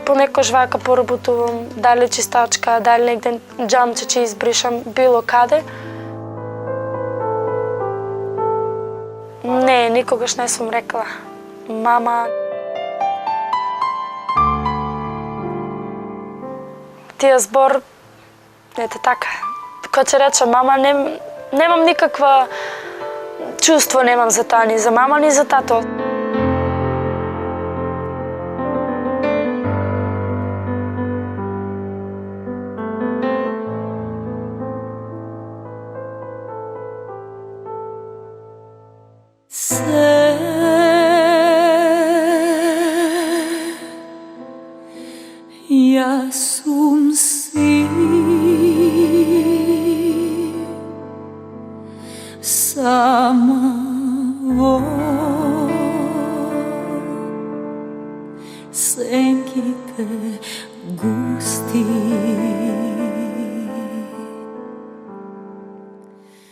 понекогаш вака поработувам, дали чистачка, дали негде джамче че избришам, било каде. Не, никогаш не сум рекла. Мама, тия збор, ете така. Кога ќе речам мама, немам никаква чувство немам за таа, ни за мама, ни за тато. Јас сум си сама во сенките густи.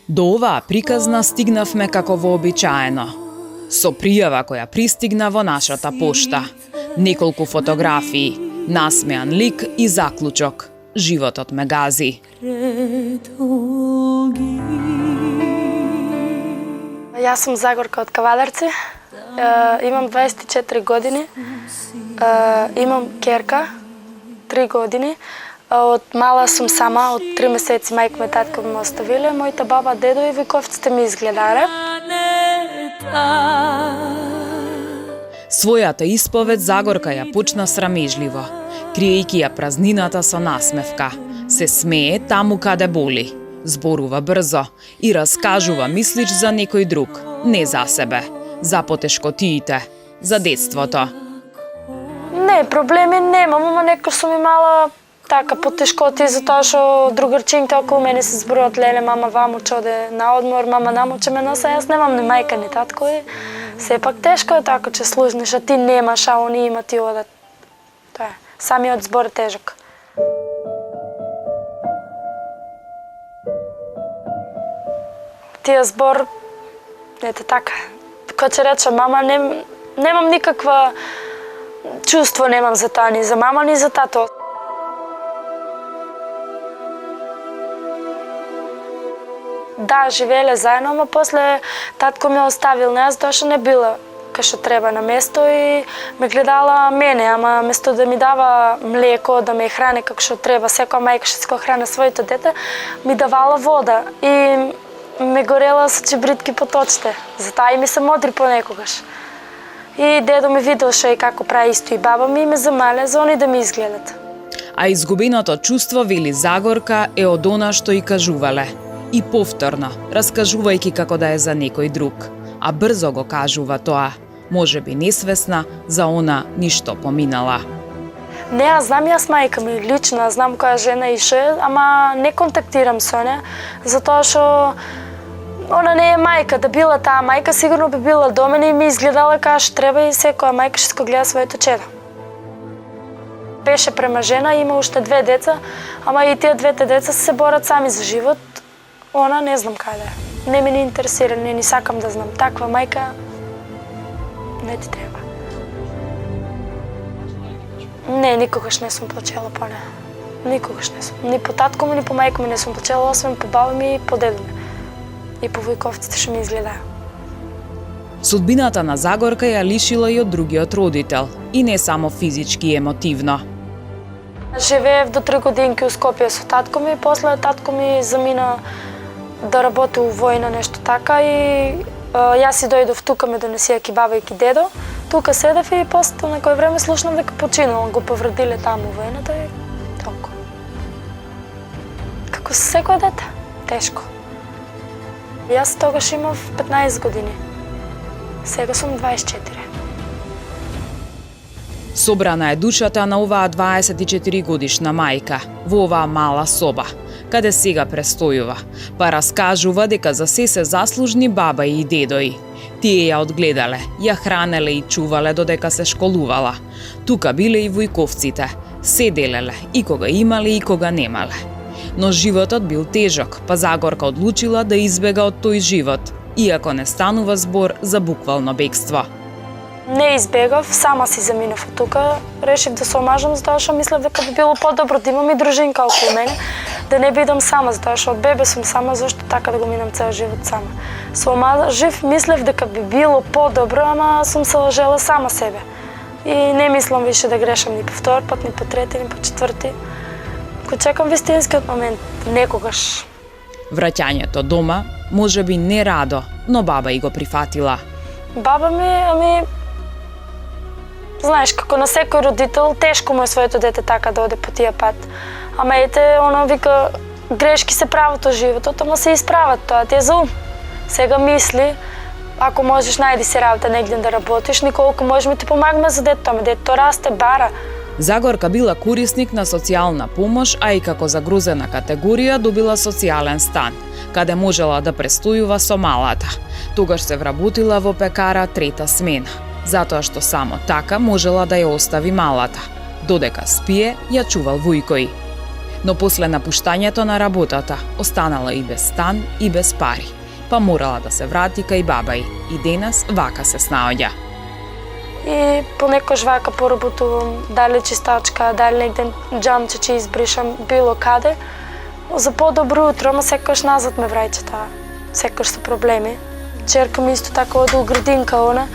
До оваа приказна стигнавме како вообичаено. Со пријава која пристигна во нашата пошта. Неколку фотографии, насмеан лик и заклучок. Животот ме гази. Јас сум Загорка од Кавадарци. Имам 24 години. Имам керка, 3 години. Од мала сум сама, од 3 месеци мајка ме татко ме оставиле. Мојата баба, дедо и вековците ми изгледаре. Својата исповед Загорка ја почна срамежливо, криејќи ја празнината со насмевка. Се смее таму каде боли, зборува брзо и раскажува мислич за некој друг, не за себе, за потешкотиите, за детството. Не, проблеми немам, ама некој сум имала така потешкоти затоа што другарчините околу мене се зборуваат, леле, мама ваму че оде на одмор, мама наму че ме носа, јас немам ни мајка ни татко и сепак тешко е така че служнеш, а ти немаш, а они има ти одат. Тоа е. Самиот збор е тежок. Тие збор, ете така, кога ќе речам мама, немам никаква чувство немам за таа, ни за мама, ни за тато. Да, живееле заедно, ама после татко ме оставил, не, затоа што не била кај што треба на место и ме гледала мене, ама место да ми дава млеко, да ме храни како што треба, секоја мајка што си го храни своето дете, ми давала вода и ме горела со чебритки под очите. Затоа и ми се модри понекогаш. И дедо ми видел што и како прави исто и баба ми и ме замале за они да ми изгледат. А изгубеното чувство, вели Загорка, е од она што и кажувале. И повторно, раскажувајќи како да е за некој друг. А брзо го кажува тоа, може би несвесна, за она ништо поминала. Не, аз знам јас мајка ми, лично, знам која жена и ше, ама не контактирам со неа, затоа што она не е мајка, да била таа мајка, сигурно би била до мене и ми изгледала како што треба и секоја мајка што гледа своето чедо. Беше премажена, има уште 2 деца, ама и тие 2 деца се борат сами за живот. Она не знам каде е. Не ми ни интересира, не ни сакам да знам. Таква мајка не ти треба. Не, никогаш не сум плачела по неа. Никогаш не сум. Ни по татко ми, ни по мајка ми не сум плачела, освен по баба ми и по дедо ми. И по војковците што ми изгледаа. Судбината на Загорка ја лишила и од другиот родител, и не само физички и емотивно. Живеев до 3 годинки у Скопје со татко ми, после татко ми замина да работи у војна, нешто така, и јас си дојдов тука, ме донесија ки баба и ки дедо. Тука седев и после на кој време слушнав дека починал, го повредиле таму војната и толку. Како секој дете, тешко. Јас тогаш имав 15 години. Сега сум 24. Собрана е душата на оваа 24 годишна мајка во оваа мала соба, каде сега престојува, па раскажува дека за се заслужни баба и дедои. Тие ја одгледале, ја хранеле и чувале додека се школувала. Тука биле и војковците, се делеле и кога имале и кога немале. Но животот бил тежок, па Загорка одлучила да избега од тој живот, иако не станува збор за буквално бегство. Не избегав, сама си заминав од тука. Решив да се омажам, затоа што мислев дека би било подобро да имам и дружинка околу мене, да не бидам сама, затоа што од бебе сум сама, зашто така да го минам цел живот сама. Се омажив, мислев дека би било подобро, ама сум се лажела сама себе. И не мислам више да грешам ни по втор пат, ни по трети, ни по четврти. Го чекам вистинскиот момент, некогаш. Враќањето дома, може би не радо, но баба и го прифатила. Баба ми, знаеш, како на секој родител, тешко му е своето дете така да оде по тие пат. Ама ете, она вика, грешки се прават во животот, ама се исправат, тоа ти е за ум. Сега мисли, ако можеш, најди си работа негде да работиш, николку можеме ти помагаме за детето, ама детето расте, бара. Загорка била корисник на социјална помош, а и како загрузена категорија добила социјален стан, каде можела да престојува со малата. Тогаш се вработила во пекара трета смена, затоа што само така можела да ја остави малата. Додека спие, ја чувал вујкој. Но после напуштањето на работата, останала и без стан и без пари, па морала да се врати кај баба и денес вака се снаоѓа. И понекош вака поработувам, дали чистачка, дали негде джамче че избришам, било каде. За по-добро утро, ама секојаш назад ме враќа таа. Секојаш со проблеми. Черка ми исто така оде у градинка она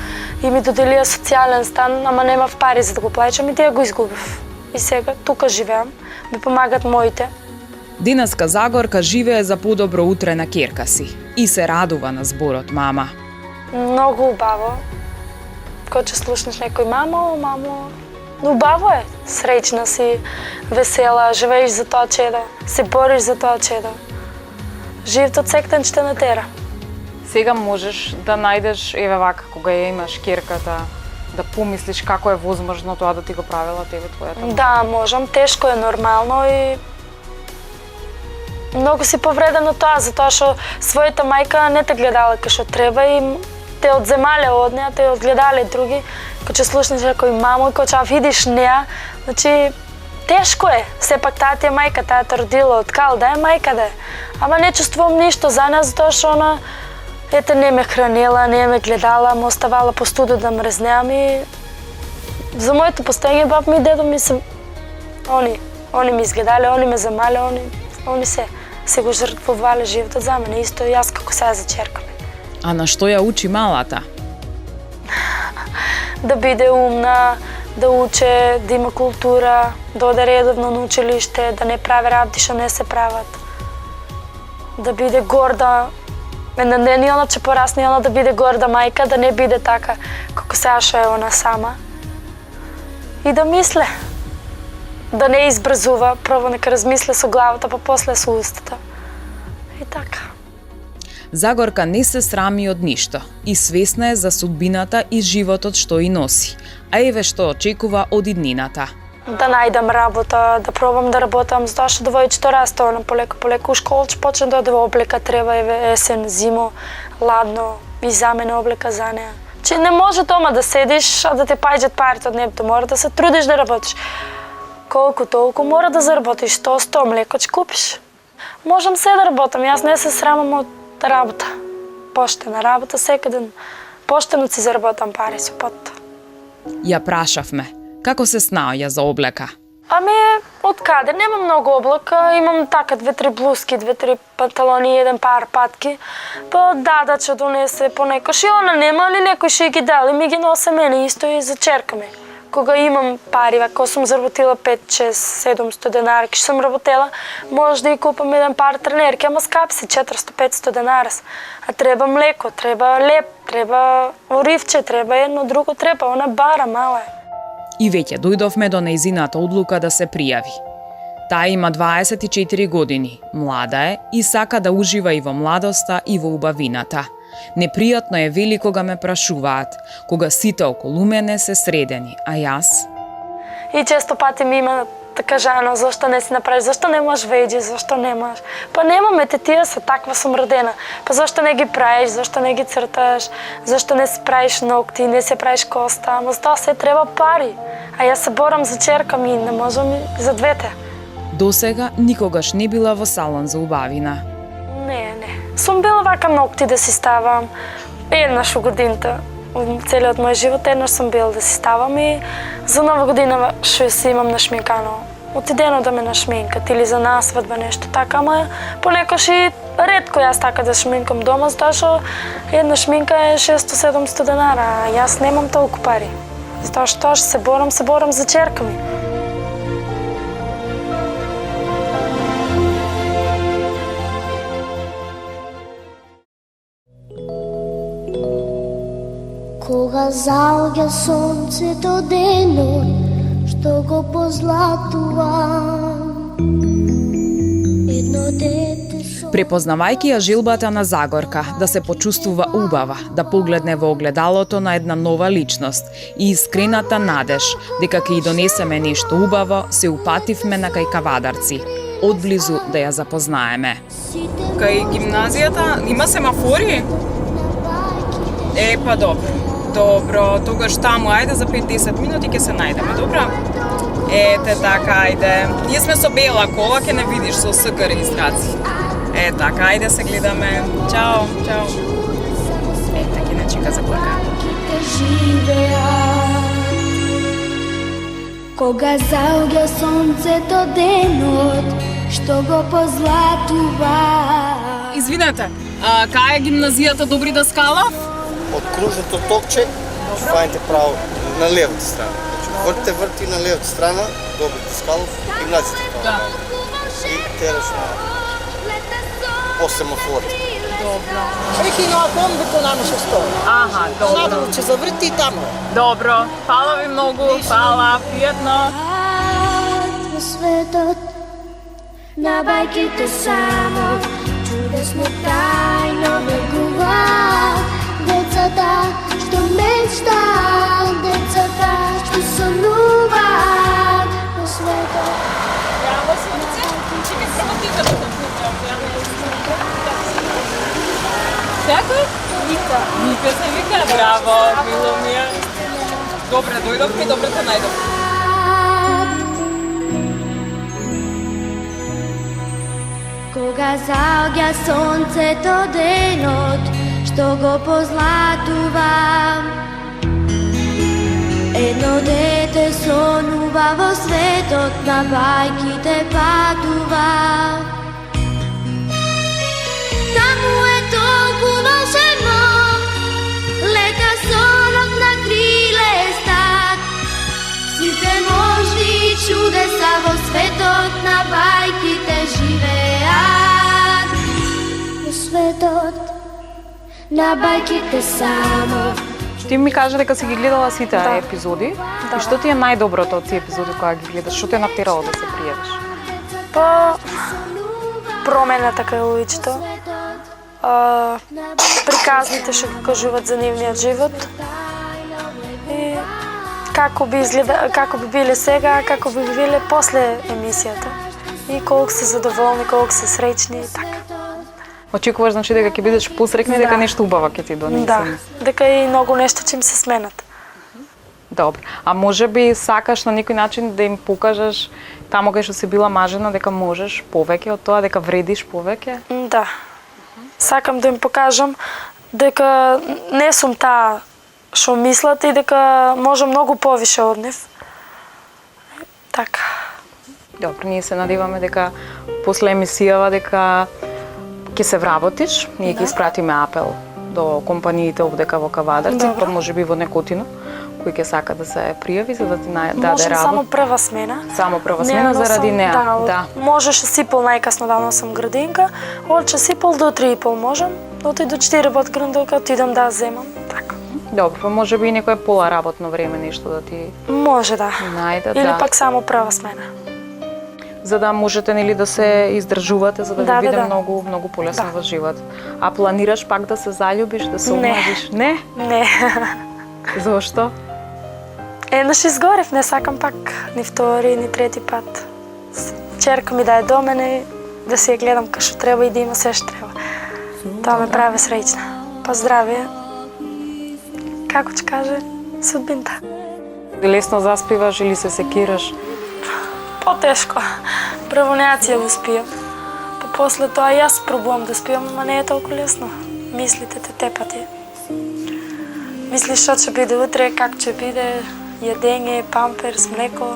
и ми доделија социјален стан, ама немав пари за да го плаќам и да ја го изгубив. И сега тука живеам, ми помагат моите. Денеска Загорка живее за подобро утре на ќерка си и се радува на зборот мама. Многу убаво. Кога ќе слушнеш некој мамо, убаво е. Среќна си, весела, живееш за тоа чедо, се бориш за тоа чедо. Животот сектен ќе те натера. Сега можеш да најдеш, еве вака, кога ја имаш ќерката, да помислиш како е возможно тоа да ти го правила тебе твојата мама? Да, можам, тешко е нормално и многу си повредена тоа, затоа што својата мајка не те гледала кај што треба и те одземале од неа, те одгледале други. Кога ќе слушнеш некој мамо и кога ќе видиш неа, значи тешко е. Сепак таа ти е мајка, таа те родила од кал, да е мајка да е. Ама не чувствувам ништо за неа, затоа што она ете не ме хранела, не ме гледала, ме оставала по студо да мрзнеам и за моето постоење баб ми и дедо ми се они ми изгледале, они ме замале, они се го жртвувале животот за мене, исто и јас како сега за ќерка ми. А на што ја учи малата? Да биде умна, да уче, да има култура, да оде редовно на училиште, да не прави работи што не се прават. Да биде горда, не она че порасне, она да биде горда мајка, да не биде така како сега што е она сама. И да мисле. Да не избрзува, прво нека размисле со главата, па после со устата. И така. Загорка не се срами од ништо и свесна е за судбината и животот што и носи, а еве што очекува од иднината. Да најдам работа, да пробам да работам, затоа што девојчето расте, она полека у школа ќе почне да оде во облека, треба еве есен, зимо, ладно, и за мене облека за неа. Че не може дома да седиш, а да те паѓат парите од небото, мора да се трудиш да работиш. Колку толку мора да заработиш, 100 млеко ќе купиш. Можам се да работам, јас не се срамам од работа. Поштена работа секаде. Поштено си заработам пари со пот. Ја прашавме, како се снаоѓа за облека? Ами, од каде? Немам многу облака, имам така 2-3 блузки, 2-3 панталони и 1 пар патки. Па дада ќе донесе понекош и она нема, али некој ќе ги дали, ми ги носе мене исто и за ќерка ми. Кога имам пари, ако сум заработила 5, 6, 700 денарки, што сум работела, може да и купам 1 пар тренерки, ама скапи се 400-500 денарас. А треба млеко, треба леп, треба оривче, треба едно друго, треба, она бара мала е. И веќе дојдовме до нејзината одлука да се пријави. Таа има 24 години, млада е и сака да ужива и во младоста и во убавината. Непријатно е вели кога ме прашуваат, кога сите околу мене се средени, а јас? И често пати ми има така жано, зашто не си направиш, зашто немаш веди, зашто немаш. Па немаме те тие се, таква сум родена. Па зашто не ги правиш, зашто не ги црташ, зашто не си правиш ногти, не си правиш коста, ама за тоа се треба пари. А јас се борам за ќерка ми, не можам и за двете. Досега никогаш не била во салон за убавина. Не. Сум била вака ногти да си ставам, еднаш у годината. целиот мој живот еднаш сум бил да си ставам и за нова година што си имам нашминкано. Отидено да ме нашминкат или за насвадба нешто така, ама понекогаш и ретко јас така да шминкам дома, затоа што една шминка е 600-700 денара, а јас немам толку пари. Затоа што се борам за черка ми. Кога заоѓа сонцето денот, што го позлатува, едно дете со... Препознавајќи ја жилбата на Загорка, да се почувствува убава, да погледне во огледалото на една нова личност и искрената надеж дека ќе ја донесеме нешто убаво, се упативме на кај Кавадарци, одблизу да ја запознаеме. Кај гимназијата има семафори? Па добро. Добро, тогаш таму, ајде за 5-10 минути ќе се најдеме, добро? Ете така, ајде. Ние сме со бела кола, ќе не видиш со СК регистрација. Така, ајде се гледаме. Чао, чао. Ќе не чека за плакат. Кога заоѓа сонцето денот, што го позлатува. Извинете, кај е гимназијата Добри Даскалов? Од кружното токче, ќе фајнете право на левата страна. Значи, врти на левата страна, Добри Даскалов, гимназијата право. И тераш на по семафорите. Добро. Прекинува кон дека намеше стои. Аха, добро. Надолу ќе заврти и таму. Добро. Фала ви многу. Фала. Пријатно. Во светот на бајките само чудесно тајно бегуваат децата што мечтаат, децата што сонуваат во светот. Браво, сонце. Чекай, само ти да го Како? Ника. Ника се вика. Браво, мило ми е. Добре, дојдовме, добре те најдовме. Кога заоѓа сонцето денот, што го позлатува, едно дете сонува во светот, на бајките патува. Таму е толку волшебно, лета сонот на криле стат. Сите можни чудеса во светот на бајките живеат. Во светот на бајките само. Ти ми кажа дека си ги гледала сите епизоди. И што ти е најдоброто од тие епизоди кога ги гледаш? Што те натерало да се пријавиш? Па промената кај луѓето. Приказните што го кажуваат за нивниот живот. И како би биле сега, како би биле после емисијата. И колку се задоволни, колку се среќни и така. Очекуваш значи дека ќе бидеш посрекна и дека нешто убаво ќе ти донесе. Да, дека и многу нешто ќе им се сменат. Добро. А може би сакаш на некој начин да им покажеш таму кај што си била мажена дека можеш повеќе од тоа, дека вредиш повеќе? Да. Сакам да им покажам дека не сум таа што мислат и дека може многу повише од нив. Така. Добро, ние се надеваме дека после емисијава дека ќе се вработиш, ние ќе испратиме апел до компаниите овдека во Кавадарци, па може би во Некотино, кој ќе сака да се пријави за да ти даде Можем работа. само прва смена. Само прва смена заради неа. Да. Можеше сипол најкасно да носам градинка, одче сипол до 3,5 можам, до 4 под градинка отидам да земам. Така. Добро, па може би и некое пола работно време нешто да ти Може да. најде, Или да. пак само прва смена. За да можете нели да се издржувате, за да ви биде да. многу полесно Да. во живот. А планираш пак да се заљубиш, да се Не. омладиш? Не. Не. Зошто? Еднаш изгорев, не сакам пак ни втори, ни трети пат. Черка ми да е до мене, да си ја гледам кај што треба и да има се што треба. Тоа ме прави среќна. Па здравје. Како ќе каже, судбинта. Лесно заспиваш или се секираш? Потешко. Прво неа ќе да спијам. Па после тоа јас пробувам да спијам, ама не е толку лесно. Мислите те тепати. Мислиш што ќе биде утре, как ќе биде, јадење, памперс, млеко,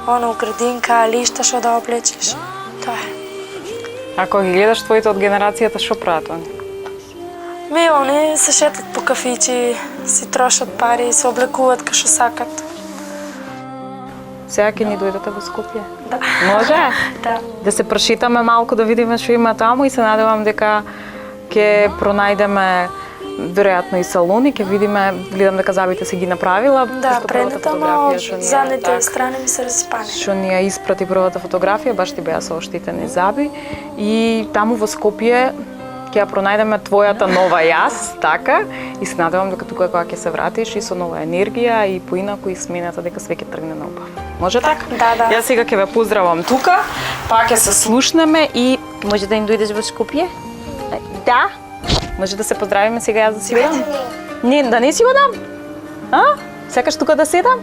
оно, градинка, лишта што да облечеш. Тоа е. Ако ги гледаш твоите од генерацијата, што прават они? Они се шетат по кафичи, си трошат пари, се облекуваат кај што сакат. Сега ќе ни дојдете во Скопје? Да. Може? Да. Да се прошетаме малку да видиме што има таму и се надевам дека ќе пронајдеме веројатно и салони, ќе видиме, гледам дека забите се ги направила. Да, Пошто првата предната, фотографија но што ни е, задните страни ми се разпани. Што ни ја испрати првата фотографија, баш ти беа сооштитени заби и таму во Скопје ќе ја пронајдеме твојата нова јас, така, и се надевам дека тука кога ќе се вратиш и со нова енергија и поинаку и смената дека све ќе тргне наубаво. Може така? Да, да. Јас сега ќе ве поздравам тука, па ќе се слушнеме и може да им дојдеш во Скопје? Да. Може да се поздравиме сега јас да си одам? Не, да не си одам? А? Сакаш тука да седам?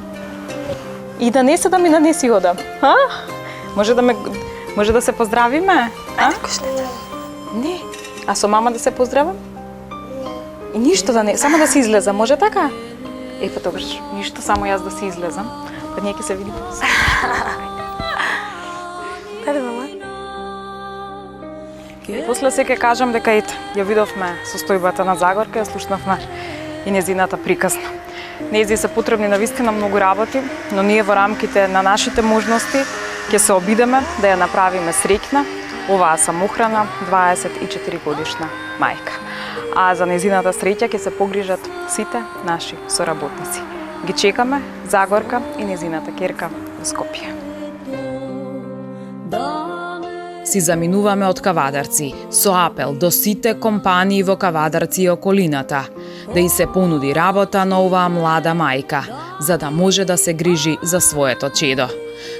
И да не седам и да не си одам? А? Може да се поздравиме? А? Не. А со мама да се поздравам? И ништо да не, само да се излезам, може така? Па тогаш, ништо, само јас да се излезам. Па ние ќе се видиме. Ајде, мама. После се ќе кажам дека ете, ја видовме состојбата на Загорка, ја слушнавме и незината приказна. Нези се потребни навистина многу работи, но ние во рамките на нашите можности ќе се обидеме да ја направиме среќна, оваа самохрана 24 годишна мајка. А за незината среќа ќе се погрижат сите наши соработници. Ги чекаме Загорка и незината ќерка во Скопје. Си заминуваме од Кавадарци со апел до сите компании во Кавадарци и околината да и се понуди работа на оваа млада мајка, за да може да се грижи за своето чедо.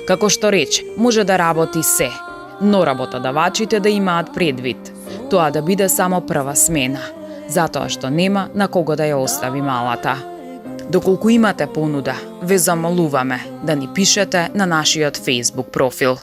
Како што рече, може да работи се, но работодавачите да имаат предвид тоа да биде само прва смена, затоа што нема на кого да ја остави малата. Доколку имате понуда, ве замолуваме да ни пишете на нашиот Facebook профил.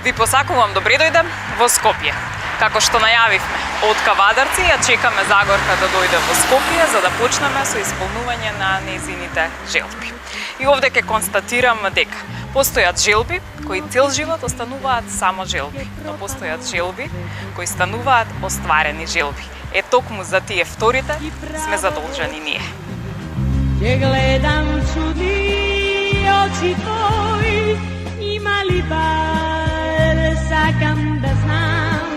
Ви посакувам добре дојдем во Скопје. Како што најавивме, од Кавадарци ја чекаме Загорка да дојде во Скопје за да почнеме со исполнување на незините желби. И овде ќе констатирам дека постојат желби кои цел живот остануваат само желби, но постојат желби кои стануваат остварени желби. Токму за тие вторите сме задолжени ние. Ќе гледам чуди очи твои, има ли бар, сакам да знам,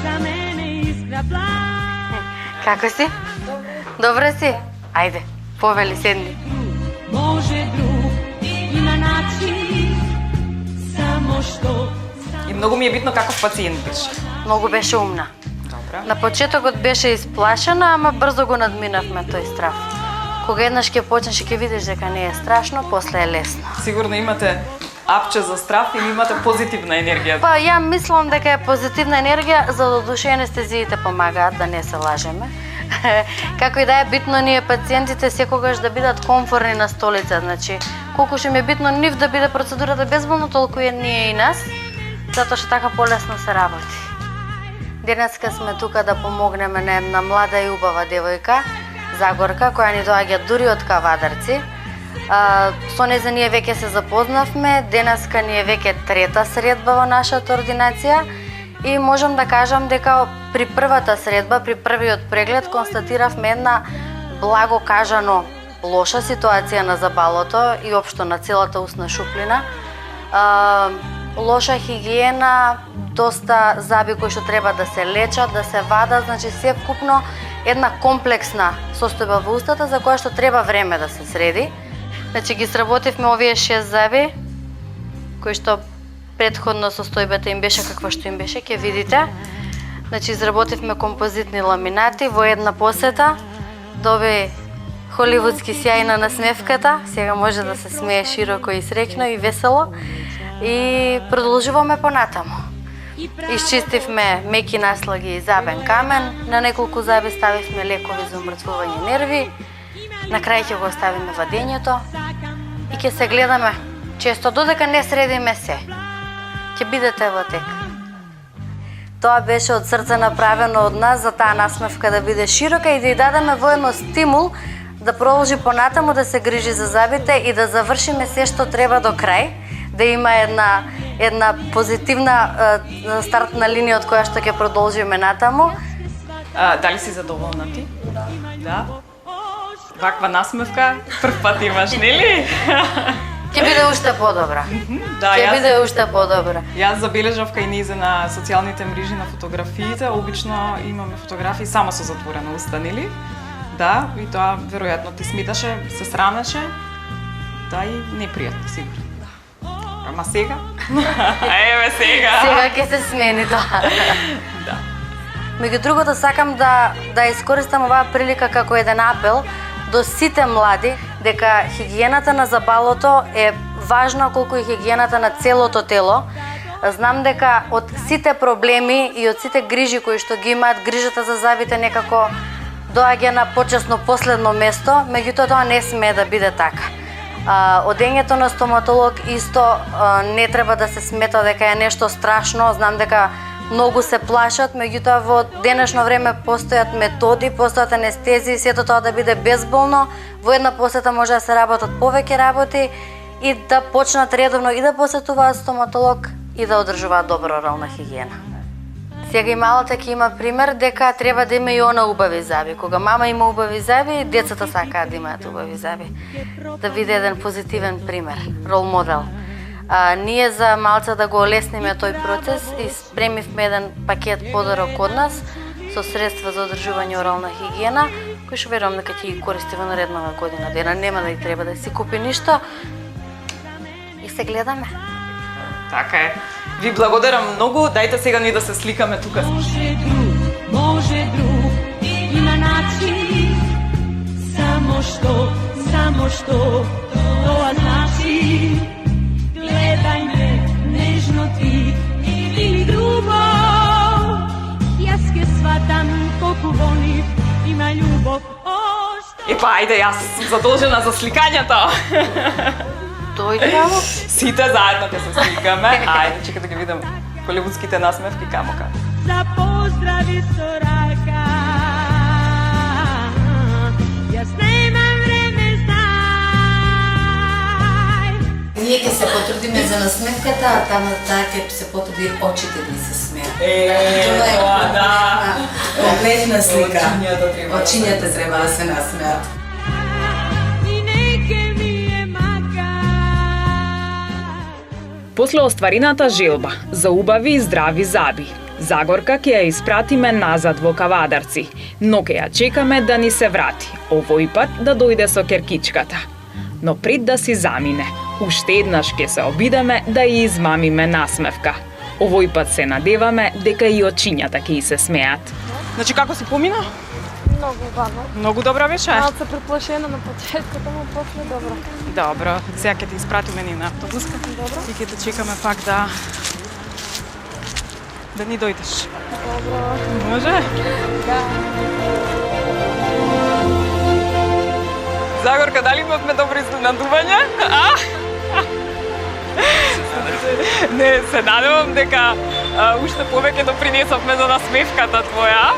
за мене искра план. Како си? Добре си? Ајде, повели, седни. Може друг, има начин, само што... И многу ми е битно каков пациент беше. Многу беше умна. Добре. На почетокот беше исплашена, ама брзо го надминавме тој страв. Кога еднаш ќе почнеш и ќе видиш дека не е страшно, после е лесно. Сигурно имате апче за страв или имате позитивна енергија? Па ја мислам дека е позитивна енергија, за да душе анестезиите помагаат, да не се лажеме. Како и да е битно ние пациентите секогаш да бидат комфорни на столица, значи колку што ми е битно нив да биде процедурата безболно, толку е ние и нас, затоа што така полесно се работи. Денеска сме тука да помогнеме на една млада и убава девојка, Загорка, која ни доаѓа дури од Кавадарци. Со неја ние веќе се запознавме, денеска ни е веќе трета средба во нашата ординација и можам да кажам дека при првата средба, при првиот преглед, констатиравме една благо кажано лоша ситуација на забалото и општо на целата устна шуплина. Лоша хигиена, доста заби кои што треба да се лечат, да се вадат, значи севкупно една комплексна состојба во устата за која што треба време да се среди. Значи ги сработивме овие 6 заби, кои што претходно состојбата им беше каква што им беше, ќе видите. Значи изработивме композитни ламинати во една посета, доби холивудски сјај на насмевката, сега може да се смее широко и среќно и весело. И продолжуваме понатаму. Исчистивме меки наслаги и забен камен, на неколку заби ставивме лекови за умртвување нерви, на крај ќе го оставиме вадењето и ќе се гледаме често, додека не средиме се. Ќе бидете во тек. Тоа беше од срце направено од нас за таа насмевка да биде широка и да ја дадеме воедно стимул да продолжи понатаму да се грижи за зъбите и да завршиме се што треба до крај, да има една позитивна стартна линија од која што ќе продолжиме натаму. Дали си задоволна ти? Да. Ваква насмевка прв пат имаш, нели? Ќе биде уште подобра. Да, Ќе биде уште подобра. Јас забележав кај низ на социјалните мрежи на фотографиите, обично имаме фотографии само со затворена уста, нели? Да, и тоа веројатно ти сметаше, се срамеше. Да, и непријатно сигурно. Ама сега? Еве сега. Сега ќе се смени тоа. Да. Меѓу другото, сакам да искористам оваа прилика како еден апел до сите млади дека хигиената на забалото е важна колку и хигиената на целото тело. Знам дека од сите проблеми и од сите грижи кои што ги имаат, грижата за зъбите некако доаѓа на почесно последно место, меѓутоа тоа не смее да биде така. Одењето на стоматолог исто не треба да се смета дека е нешто страшно. Знам дека многу се плашат, меѓутоа во денешно време постојат методи, постојат анестезии, сето тоа да биде безболно. Во една посета може да се работат повеќе работи и да почнат редовно и да посетуваат стоматолог и да одржуваат добра орална хигиена. Сега и малата ќе има пример дека треба да има и она убави зъби. Кога мама има убави зъби, децата сакаат да имаат убави зъби. Да биде еден позитивен пример, рол модел. Ние за малца да го олесниме тој процес и спремивме еден пакет подарок од нас со средства за одржување орална хигиена, кој што верувам дека ќе ги користи во нареднава година. Дена нема да и треба да си купи ништо. И се гледаме. Така е. Ви благодарам многу. Дајте сега ни да се сликаме тука. Може друг, има начин, само што тоа значи. Гледај ме нежно ти или љубов, јас ке сватам колку во нив има љубов. Епа, ајде, јас сум задолжена за сликањето. Дојди рамо. Сите заедно ќе се сликаме. Ајде, чекай да ги видам холивудските насмевки камока. За поздрави со рака, јас немам време, знај. Ние ќе се потрудиме за насмевката, а таа ќе се потруди очите да се смеат. Тоа да. Комплетна слика. Очињата треба да се насмеат. После остварината желба за убави и здрави зъби, Загорка ќе ја испратиме назад во Кавадарци, но ќе ја чекаме да ни се врати, овој пат да дојде со керкичката. Но пред да си замине, уште еднаш ќе се обидеме да ја измамиме насмевка. Овој пат се надеваме дека и очињата ќе и се смеат. Значи како си помина? Многу убаво. Многу добра беше? Малце преплашена на почеткот, ама после добро. Добро, сега ќе ти испратиме ни на автобуска. Добро. И ќе те чекаме пак да ни дојдеш. Добро. Може? Да. Загорка, дали имавме добро изненадување? Не, се надевам дека уште повеќе допринесовме за насмевката твоја.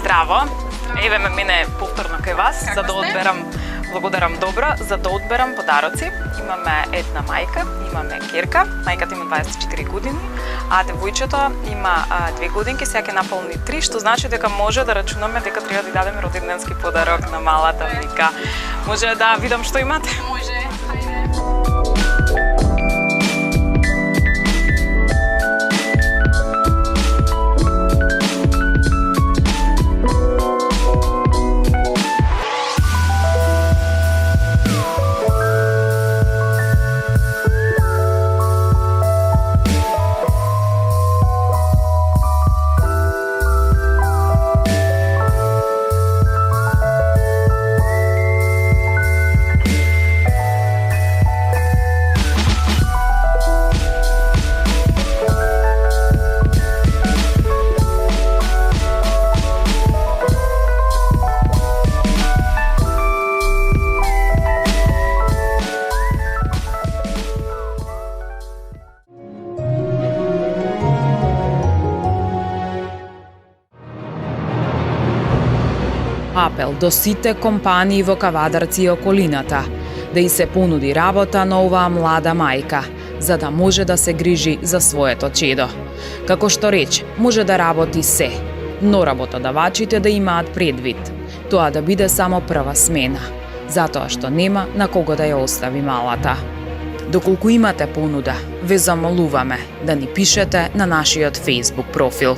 Здраво. Еве ме мине повторно кај вас за да одберам, благодарам добро, за да одберам подароци. Имаме една мајка, имаме керка, мајката има 24 години, а девојчето има 2 годинки, сега ќе наполни 3, што значи дека може да рачунаме дека треба да дадеме роденденски подарок на малата Вика. Може да видам што имате? Може. Апел до сите компании во Кавадарци и околината да и се понуди работа на оваа млада мајка, за да може да се грижи за своето чедо. Како што рече, може да работи се, но работодавачите да имаат предвид тоа да биде само прва смена, затоа што нема на кого да ја остави малата. Доколку имате понуда, ве замолуваме да ни пишете на нашиот Facebook профил.